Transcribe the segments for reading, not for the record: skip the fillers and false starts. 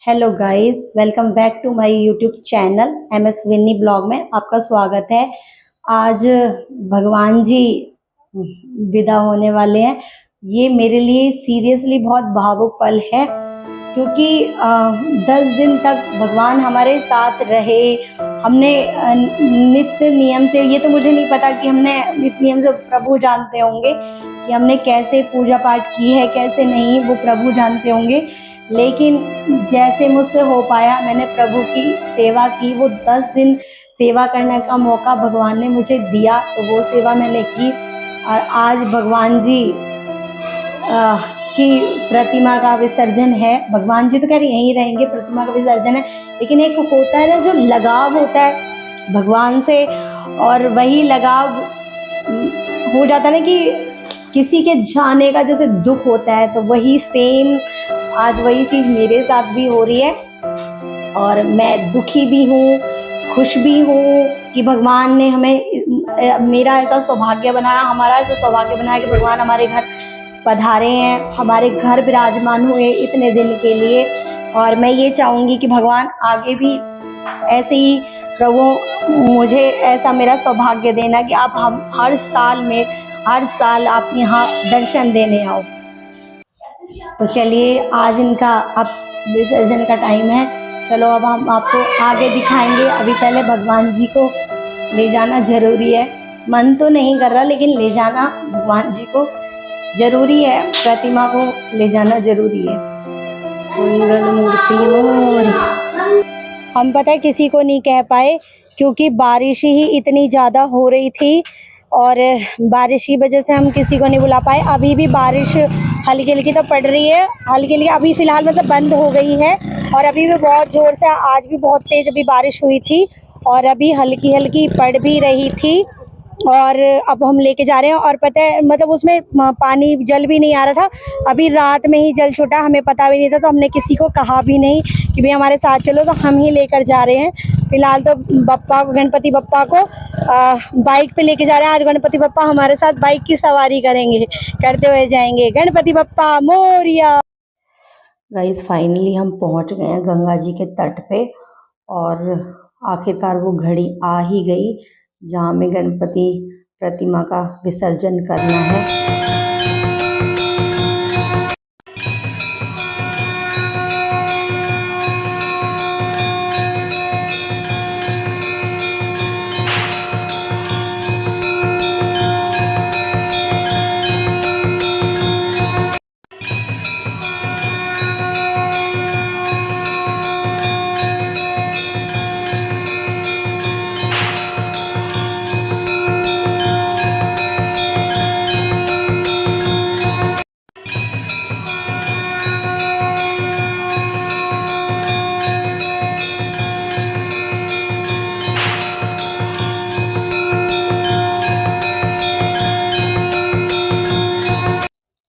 Hello guys, welcome back to my YouTube channel MS Vinny blog में आपका स्वागत है। आज भगवान जी विदा होने वाले हैं। ये मेरे लिए सीरियसली बहुत भावुक पल है क्योंकि 10 दिन तक भगवान हमारे साथ रहे। हमने नित्य नियम से, ये तो मुझे नहीं पता कि हमने नित्य नियम से, प्रभु जानते होंगे कि हमने कैसे पूजा पाठ की है कैसे नहीं, वो प्रभु जानते होंगे। लेकिन जैसे मुझसे हो पाया मैंने प्रभु की सेवा की। वो 10 दिन सेवा करने का मौका भगवान ने मुझे दिया, तो वो सेवा मैंने की। और आज भगवान जी की प्रतिमा का विसर्जन है। भगवान जी तो कह रहे यहीं रहेंगे, प्रतिमा का विसर्जन है। लेकिन एक होता है ना, जो लगाव होता है भगवान से, और वही लगाव हो जाता है ना कि किसी के जाने का जैसे दुख होता है, तो वही सेम आज वही चीज़ मेरे साथ भी हो रही है। और मैं दुखी भी हूँ, खुश भी हूँ कि भगवान ने हमें, मेरा ऐसा सौभाग्य बनाया, हमारा ऐसा सौभाग्य बनाया कि भगवान हमारे घर पधारे हैं, हमारे घर विराजमान हुए इतने दिन के लिए। और मैं ये चाहूँगी कि भगवान आगे भी ऐसे ही प्रभु मुझे ऐसा मेरा सौभाग्य देना कि आप हम हर साल आप यहाँ दर्शन देने आओ। तो चलिए, आज इनका अब विसर्जन का टाइम है। चलो अब हम आपको आगे दिखाएंगे। अभी पहले भगवान जी को ले जाना जरूरी है। मन तो नहीं कर रहा, लेकिन ले जाना भगवान जी को जरूरी है, प्रतिमा को ले जाना जरूरी है। मंगल मूर्ति मोरी। हम पता है किसी को नहीं कह पाए क्योंकि बारिश ही इतनी ज़्यादा हो रही थी, और बारिश की वजह से हम किसी को नहीं बुला पाए। अभी भी बारिश हल्की हल्की तो पड़ रही है, हल्की हल्की अभी फ़िलहाल मतलब बंद हो गई है। और अभी भी बहुत ज़ोर से, आज भी बहुत तेज़ अभी बारिश हुई थी, और अभी हल्की हल्की पड़ भी रही थी। और अब हम लेके जा रहे हैं, और पता है मतलब उसमें पानी जल भी नहीं आ रहा था। अभी रात में ही जल छूटा, हमें पता भी नहीं था, तो हमने किसी को कहा भी नहीं कि भाई हमारे साथ चलो, तो हम ही लेकर जा रहे हैं। फिलहाल तो बप्पा को, गणपति बप्पा को बाइक पे लेके जा रहे हैं। आज गणपति बप्पा हमारे साथ बाइक की सवारी करेंगे, करते हुए जाएंगे। गणपति बप्पा मोरिया। गाइस, फाइनली हम पहुंच गए हैं गंगा जी के तट पे, और आखिरकार वो घड़ी आ ही गई जहाँ में गणपति प्रतिमा का विसर्जन करना है।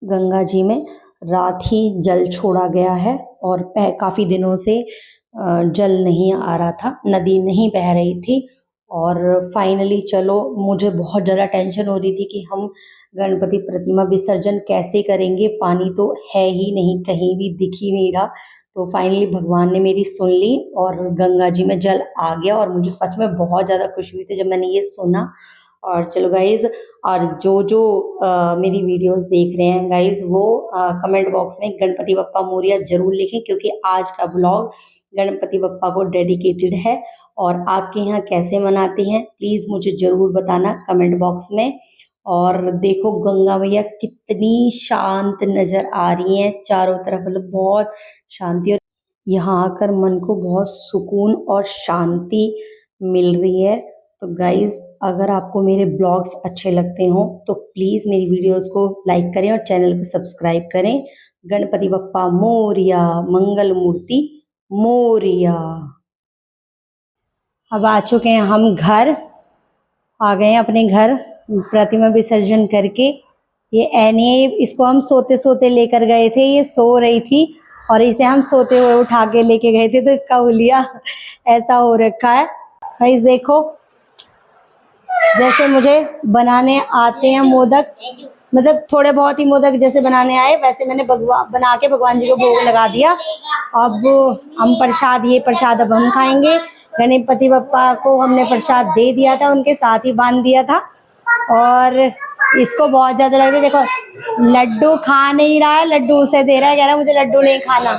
गंगा जी में रात ही जल छोड़ा गया है, और काफ़ी दिनों से जल नहीं आ रहा था, नदी नहीं बह रही थी। और फाइनली चलो, मुझे बहुत ज़्यादा टेंशन हो रही थी कि हम गणपति प्रतिमा विसर्जन कैसे करेंगे, पानी तो है ही नहीं, कहीं भी दिख ही नहीं रहा। तो फाइनली भगवान ने मेरी सुन ली और गंगा जी में जल आ गया, और मुझे सच में बहुत ज़्यादा खुशी हुई थी जब मैंने ये सुना। और चलो गाइज, और जो जो मेरी वीडियोस देख रहे हैं गाइज, वो कमेंट बॉक्स में गणपति बप्पा मोरिया जरूर लिखें, क्योंकि आज का ब्लॉग गणपति बप्पा को डेडिकेटेड है। और आपके यहाँ कैसे मनाते हैं प्लीज़ मुझे ज़रूर बताना कमेंट बॉक्स में। और देखो गंगा मैया कितनी शांत नज़र आ रही हैं चारों तरफ, मतलब बहुत शांति, और यहाँ आकर मन को बहुत सुकून और शांति मिल रही है। तो गाइज़, अगर आपको मेरे ब्लॉग्स अच्छे लगते हों तो प्लीज़ मेरी वीडियोस को लाइक करें और चैनल को सब्सक्राइब करें। गणपति बप्पा मोरिया, मंगल मूर्ति मोरिया। अब आ चुके हैं हम घर, आ गए हैं अपने घर प्रतिमा विसर्जन करके। ये एनी, इसको हम सोते सोते लेकर गए थे, ये सो रही थी और इसे हम सोते हुए उठा के लेके गए थे, तो इसका हुलिया ऐसा हो रखा है। गाइस देखो, जैसे मुझे बनाने आते हैं मोदक, मतलब थोड़े बहुत ही मोदक जैसे बनाने आए वैसे मैंने बना के भगवान जी को भोग लगा दिया। अब हम ये प्रसाद अब हम खाएंगे। गणपति बप्पा को हमने प्रसाद दे दिया था, उनके साथ ही बांध दिया था और इसको बहुत ज्यादा लग रहा है। देखो लड्डू खा नहीं रहा है, लड्डू उसे दे रहा है, कह रहा है मुझे लड्डू नहीं खाना।